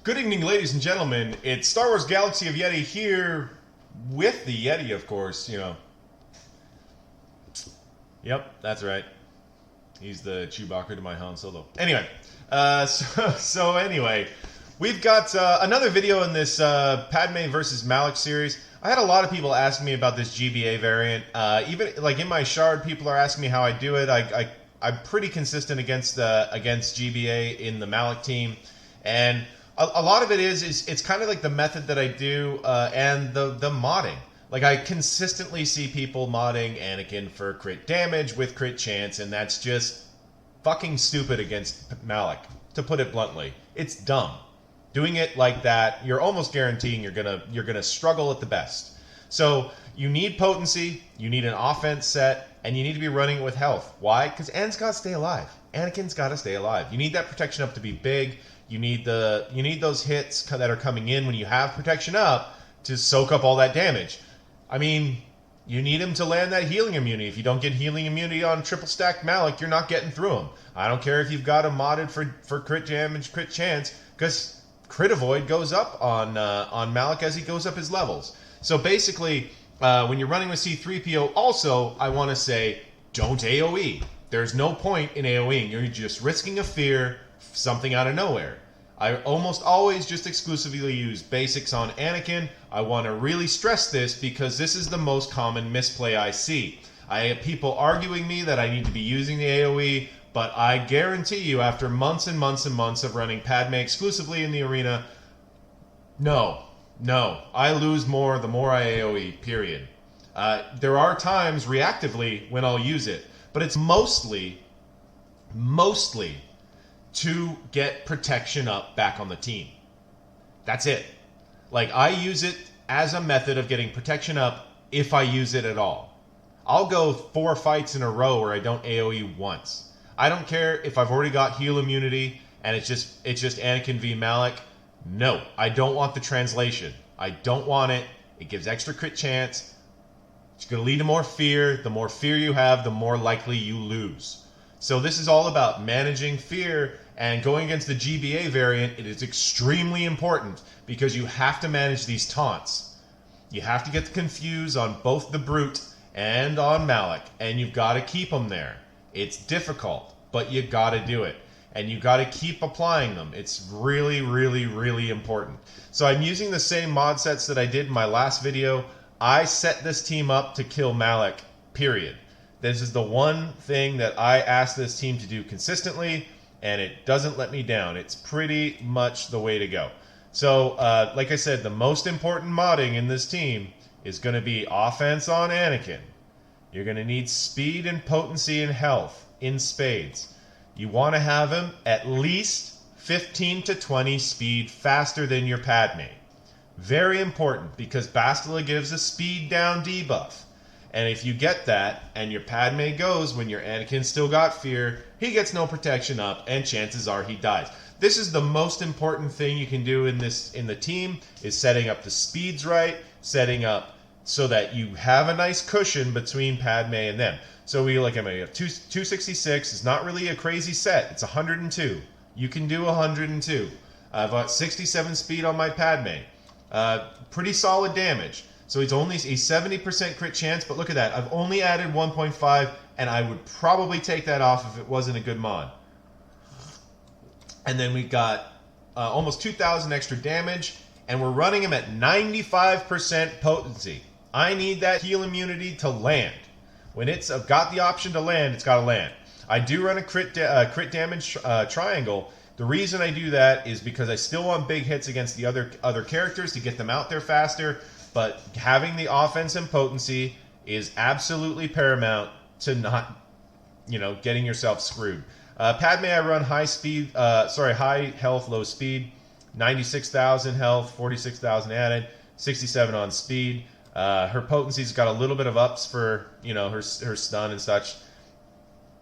Good evening, ladies and gentlemen. It's Star Wars Galaxy of Yeti here with the Yeti, of course, you know. Yep, that's right. He's the Chewbacca to my Han Solo. Anyway, anyway, we've got another video in this Padme versus Malak series. I had a lot of people ask me about this GBA variant. Even like in my shard, people are asking me how I do it. I'm pretty consistent against GBA in the Malak team, and a lot of it is it's kind of like the method that I do and the modding. Like I consistently see people modding Anakin for crit damage with crit chance, and that's just fucking stupid against Malak, to put it bluntly. It's dumb. Doing it like that, you're almost guaranteeing you're gonna struggle at the best. So you need potency, you need an offense set, and you need to be running it with health. Why? Because Anakin's got to stay alive. Anakin's got to stay alive. You need that protection up to be big. You need those hits that are coming in when you have protection up to soak up all that damage. I mean, you need him to land that healing immunity. If you don't get healing immunity on triple stack Malak, you're not getting through him. I don't care if you've got him modded for crit damage, crit chance, because crit avoid goes up on Malak as he goes up his levels. So basically, when you're running with C-3PO, also I want to say don't AOE. There's no point in AOEing. You're just risking a fear, something out of nowhere. I almost always just exclusively use basics on Anakin. I want to really stress this because this is the most common misplay I see. I have people arguing me that I need to be using the AoE, but I guarantee you after months and months and months of running Padme exclusively in the arena, no, I lose more the more I AoE, period. There are times reactively when I'll use it, but it's mostly to get protection up back on the team. That's it. Like, I use it as a method of getting protection up if I use it at all. I'll go 4 fights in a row where I don't AoE once. I don't care if I've already got heal immunity and it's just Anakin v Malak. No, I don't want the translation. I don't want it. It gives extra crit chance. It's going to lead to more fear. The more fear you have, the more likely you lose. So this is all about managing fear, and going against the GBA variant, it is extremely important because you have to manage these taunts. You have to get the confuse on both the Brute and on Malak, and you've got to keep them there. It's difficult, but you got to do it, and you got to keep applying them. It's really, really, really important. So I'm using the same mod sets that I did in my last video. I set this team up to kill Malak, period. This is the one thing that I ask this team to do consistently, and it doesn't let me down. It's pretty much the way to go. So, like I said, the most important modding in this team is going to be offense on Anakin. You're going to need speed and potency and health in spades. You want to have him at least 15 to 20 speed faster than your Padme. Very important, because Bastila gives a speed down debuff. And if you get that, and your Padme goes when your Anakin still got fear, he gets no protection up, and chances are he dies. This is the most important thing you can do in the team, is setting up the speeds right, setting up so that you have a nice cushion between Padme and them. So we look at 266 is not really a crazy set. It's 102. You can do 102. I've got 67 speed on my Padme. Pretty solid damage. So he's 70% crit chance, but look at that. I've only added 1.5, and I would probably take that off if it wasn't a good mod. And then we've got almost 2,000 extra damage, and we're running him at 95% potency. I need that heal immunity to land. When I've got the option to land, it's got to land. I do run a crit damage triangle. The reason I do that is because I still want big hits against the other characters to get them out there faster. But having the offense and potency is absolutely paramount to not, getting yourself screwed. Padme, I run high health, low speed, 96,000 health, 46,000 added, 67 on speed. Her potency's got a little bit of ups for, her stun and such.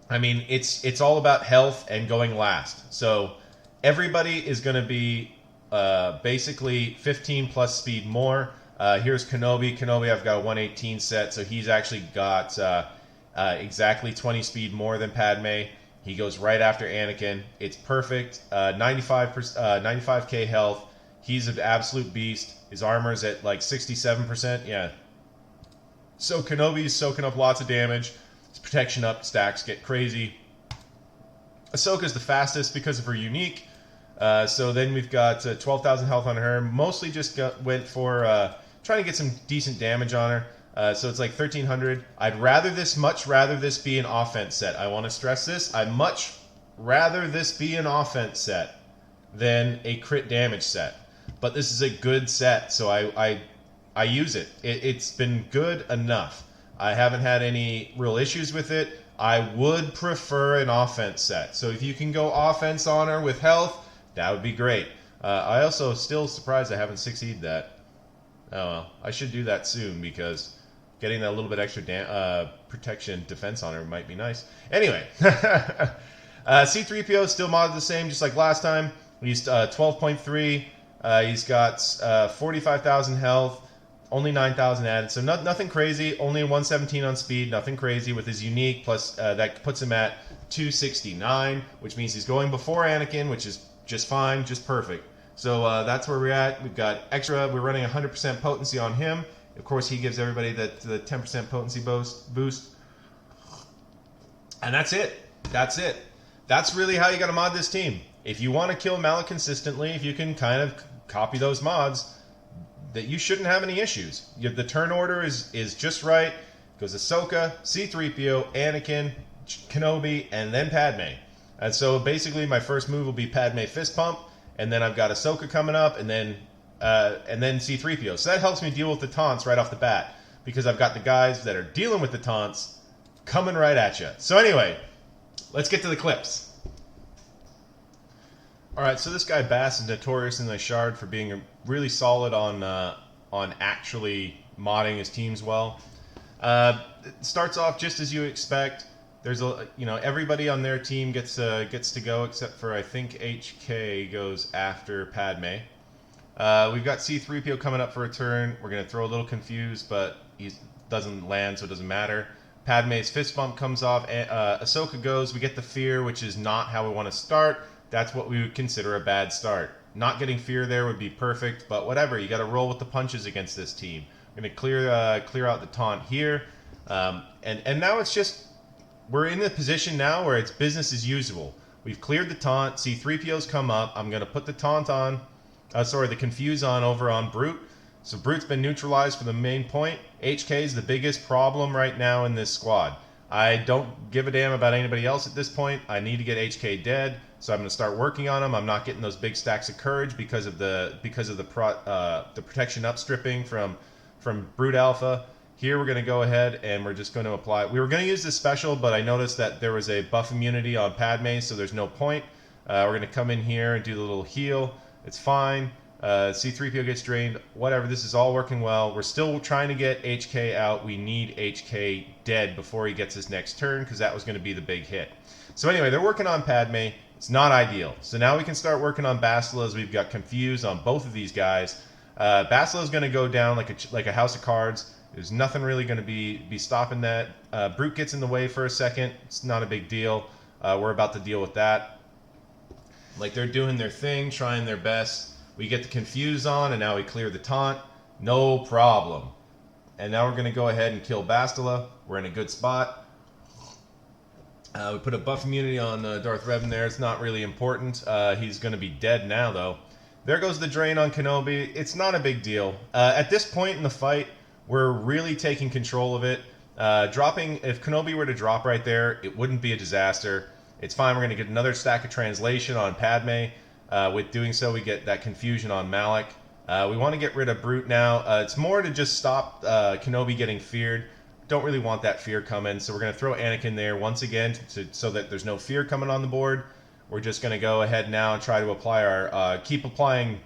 I mean, it's all about health and going last. So everybody is going to be basically 15 plus speed more. Here's Kenobi. Kenobi, I've got a 118 set, so he's actually got exactly 20 speed more than Padme. He goes right after Anakin. It's perfect. 95K health, He's an absolute beast. His armor's at like 67%. Yeah. So Kenobi's soaking up lots of damage. His protection up stacks get crazy. Ahsoka's the fastest because of her unique. So then we've got 12,000 health on her. Mostly just went for trying to get some decent damage on her. So it's like 1,300. I'd much rather this be an offense set. I want to stress this. I'd much rather this be an offense set than a crit damage set. But this is a good set, so I use it. It's been good enough. I haven't had any real issues with it. I would prefer an offense set. So if you can go offense on her with health, that would be great. I also still surprised I haven't succeeded that. Oh well, I should do that soon because getting that little bit extra protection defense on her might be nice. Anyway, C-3PO is still modded the same, just like last time. He's 12.3. He's got 45,000 health. Only 9,000 added, so nothing crazy. Only 117 on speed, nothing crazy with his unique. Plus, that puts him at 269, which means he's going before Anakin, which is just fine, just perfect. So that's where we're at. We've got extra. We're running 100% potency on him. Of course, he gives everybody the 10% potency boost. And that's it. That's it. That's really how you got to mod this team. If you want to kill Malak consistently, if you can kind of copy those mods, that you shouldn't have any issues. The turn order is just right. It goes Ahsoka, C-3PO, Anakin, Kenobi, and then Padme. And so basically my first move will be Padme fist pump, and then I've got Ahsoka coming up, and then C-3PO. So that helps me deal with the taunts right off the bat, because I've got the guys that are dealing with the taunts coming right at you. So anyway, let's get to the clips. Alright, so this guy Bass is notorious in the Shard for being really solid on actually modding his teams well. It starts off just as you expect. There's everybody on their team gets to go except for I think HK goes after Padme. We've got C-3PO coming up for a turn. We're gonna throw a little confused, but he doesn't land, so it doesn't matter. Padme's fist bump comes off. Ahsoka goes. We get the fear, which is not how we want to start. That's what we would consider a bad start. Not getting fear there would be perfect, but whatever. You got to roll with the punches against this team. We're going to clear out the taunt here, and now it's just we're in a position now where it's business as usual. We've cleared the taunt. C-3PO's come up. I'm going to put the taunt on. The confuse on over on Brute. So Brute's been neutralized for the main point. HK is the biggest problem right now in this squad. I don't give a damn about anybody else at this point. I need to get HK dead, so I'm going to start working on him. I'm not getting those big stacks of courage because of the protection upstripping from Brute Alpha. Here we're going to go ahead and we're just going to apply. We were going to use this special, but I noticed that there was a buff immunity on Padme, so there's no point. We're going to come in here and do the little heal. It's fine. C-3PO gets drained. Whatever. This is all working well. We're still trying to get HK out. We need HK dead before he gets his next turn because that was going to be the big hit. So anyway, they're working on Padme. It's not ideal. So now we can start working on Basila's. We've got confused on both of these guys. Basila's going to go down like a house of cards. There's nothing really going to be stopping that. Brute gets in the way for a second. It's not a big deal. We're about to deal with that. Like they're doing their thing, trying their best. We get the confuse on, and now we clear the taunt. No problem. And now we're going to go ahead and kill Bastila. We're in a good spot. We put a buff immunity on Darth Revan there. It's not really important. He's going to be dead now, though. There goes the drain on Kenobi. It's not a big deal. At this point in the fight, we're really taking control of it. If Kenobi were to drop right there, it wouldn't be a disaster. It's fine. We're going to get another stack of translation on Padme. With doing so, we get that confusion on Malak. We want to get rid of Brute now. It's more to just stop Kenobi getting feared. Don't really want that fear coming, so we're going to throw Anakin there once again so that there's no fear coming on the board. We're just going to go ahead now and try to apply our keep applying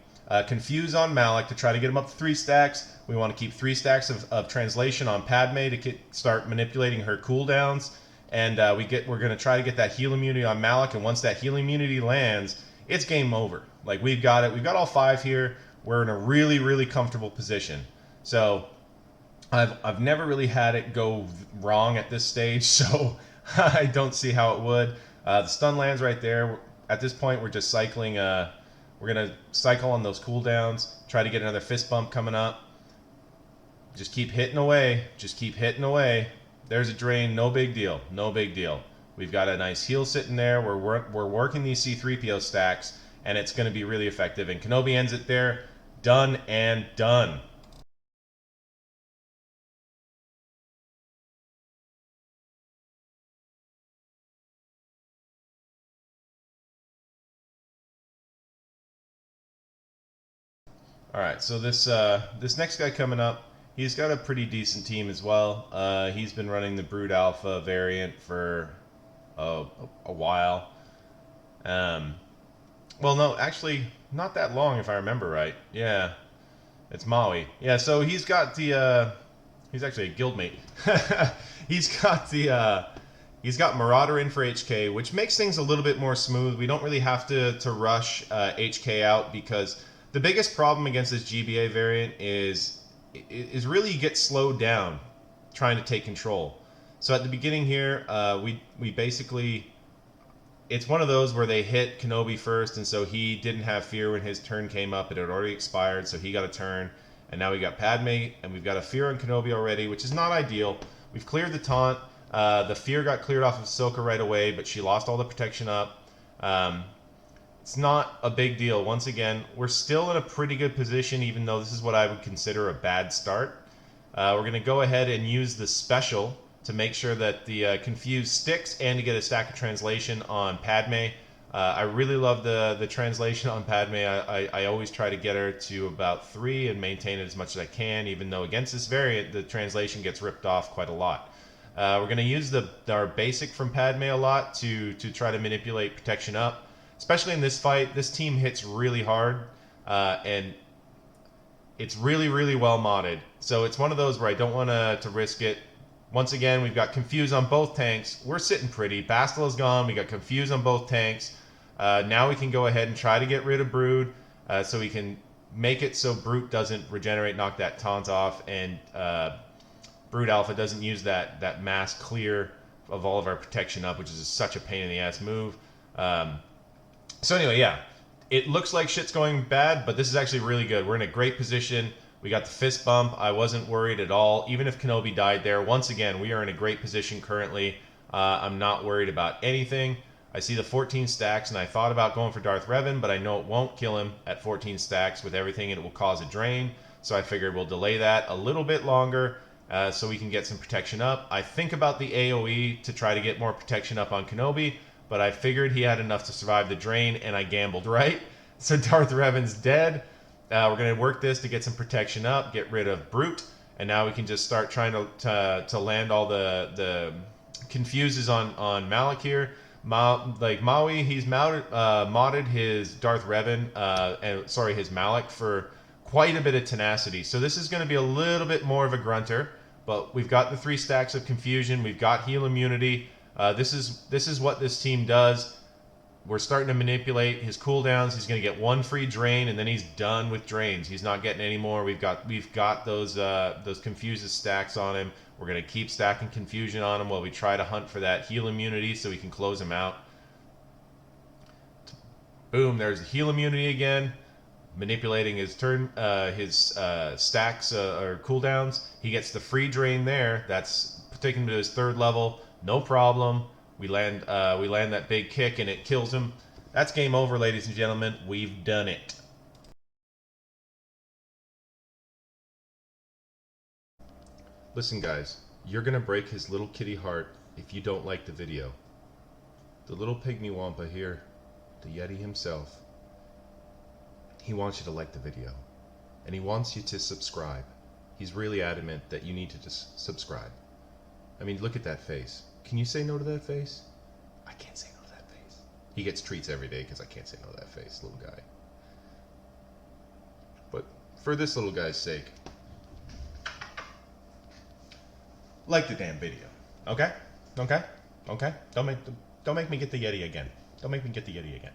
confuse on Malak to try to get him up to 3 stacks. We want to keep 3 stacks of translation on Padme to start manipulating her cooldowns, and we're going to try to get that heal immunity on Malak. And once that heal immunity lands, it's game over. Like we've got it. We've got all 5 here. We're in a really, really comfortable position. So I've never really had it go wrong at this stage, so I don't see how it would. The stun lands right there. At this point, we're just cycling We're going to cycle on those cooldowns, try to get another fist bump coming up. Just keep hitting away. Just keep hitting away. There's a drain. No big deal. No big deal. We've got a nice heal sitting there. We're working these C-3PO stacks, and it's going to be really effective. And Kenobi ends it there. Done and done. All right, so this next guy coming up, he's got a pretty decent team as well. He's been running the Brood Alpha variant for a while. Well, no, actually, not that long if I remember right. Yeah, it's Maui. Yeah, so he's got the he's actually a guildmate. He's got Marauder in for HK, which makes things a little bit more smooth. We don't really have to rush HK out, because the biggest problem against this GBA variant is really you get slowed down trying to take control. So at the beginning here, we basically, it's one of those where they hit Kenobi first, and so he didn't have fear when his turn came up. It had already expired, so he got a turn. And now we got Padme, and we've got a fear on Kenobi already, which is not ideal. We've cleared the taunt. The fear got cleared off of Ahsoka right away, but she lost all the protection up. It's not a big deal. Once again, we're still in a pretty good position, even though this is what I would consider a bad start. We're going to go ahead and use the special to make sure that the Confuse sticks, and to get a stack of translation on Padme. I really love the translation on Padme. I always try to get her to about 3 and maintain it as much as I can, even though against this variant, the translation gets ripped off quite a lot. We're going to use our basic from Padme a lot to try to manipulate protection up. Especially in this fight, this team hits really hard, and it's really, really well modded. So it's one of those where I don't want to risk it. Once again, we've got Confuse on both tanks. We're sitting pretty. Bastila is gone. We got Confuse on both tanks. Now we can go ahead and try to get rid of Brood, so we can make it so Brute doesn't regenerate, knock that taunt off, and Brood Alpha doesn't use that mass clear of all of our protection up, which is such a pain in the ass move. So anyway, yeah, it looks like shit's going bad, but this is actually really good. We're in a great position. We got the fist bump. I wasn't worried at all. Even if Kenobi died there, once again, we are in a great position currently. I'm not worried about anything. I see the 14 stacks, and I thought about going for Darth Revan, but I know it won't kill him at 14 stacks with everything, and it will cause a drain. So I figured we'll delay that a little bit longer, so we can get some protection up. I think about the AoE to try to get more protection up on Kenobi, but I figured he had enough to survive the drain, and I gambled right. So Darth Revan's dead. We're going to work this to get some protection up, get rid of Brute, and now we can just start trying to land all the confuses on Malak here. Like Maui, he's modded his Darth Revan, his Malak for quite a bit of tenacity. So this is going to be a little bit more of a grunter, but we've got the 3 stacks of confusion. We've got heal immunity. This is what this team does. We're starting to manipulate his cooldowns. He's going to get 1 free drain, and then he's done with drains. He's not getting any more. We've got those confuses stacks on him. We're going to keep stacking confusion on him while we try to hunt for that heal immunity so we can close him out. Boom! There's the heal immunity again. Manipulating his turn, stacks or cooldowns. He gets the free drain there. That's taking him to his 3rd level. No problem. We land that big kick, and it kills him. That's game over, ladies and gentlemen. We've done it. Listen, guys, you're gonna break his little kitty heart if you don't like the video. The little pygmy wampa here, the Yeti himself, he wants you to like the video, and he wants you to subscribe. He's really adamant that you need to just subscribe. I mean, look at that face. Can you say no to that face? I can't say no to that face. He gets treats every day because I can't say no to that face, little guy. But for this little guy's sake, like the damn video. Okay? Okay? Okay? Don't make me get the Yeti again. Don't make me get the Yeti again.